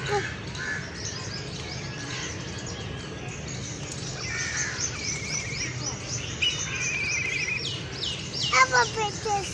Apa picture?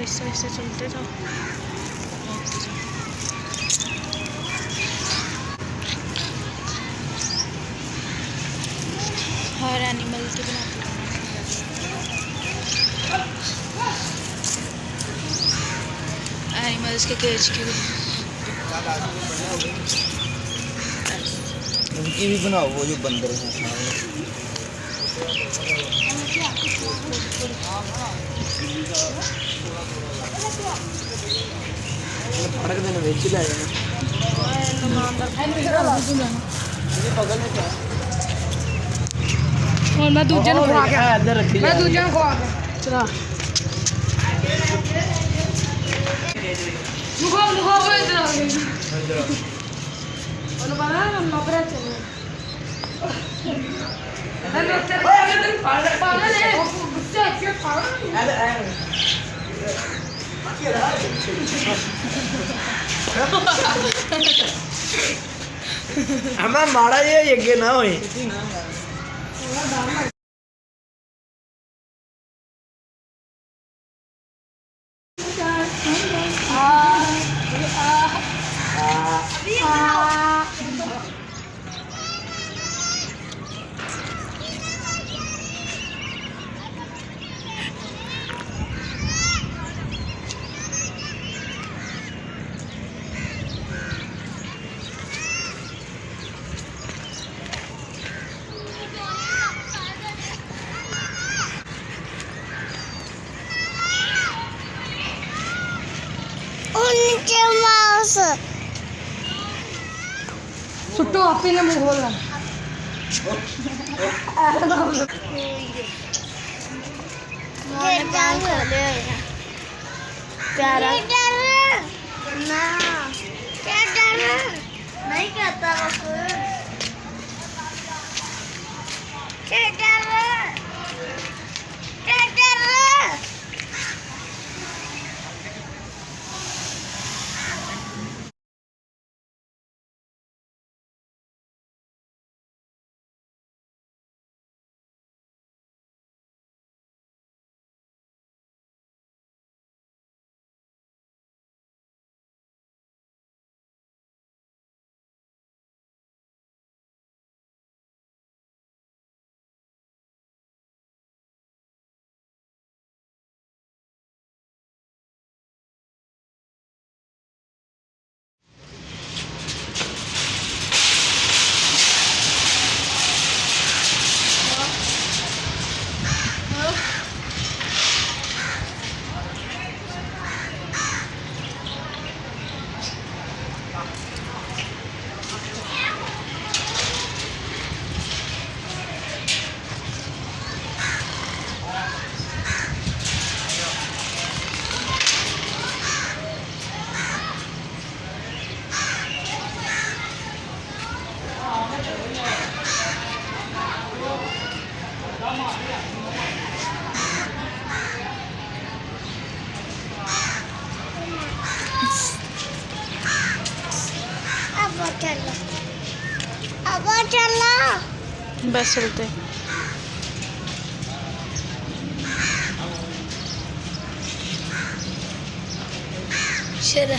ऐसे ऐसे चलते जाओ। हर एनिमल की बनाते हैं। एनिमल्स के केज की उनकी भी बनाओ, वो जो बंदर हैं फड़क देना बेच ले और मैं दूजे को खवा के इधर रखी मैं दूजे को खवा के चला मुखो वो इधर आ गई और बना हम नौकरी चले पागल है गुस्से से पागल हमें माड़ा ये यज्ञ ना होए। उनके माउस सुट्टो आपे ने मुंह खोलना प्यारा ना क्या डर नहीं कहता क्या डर ਵੈਸਲ ਤੇ ਸ਼ਰ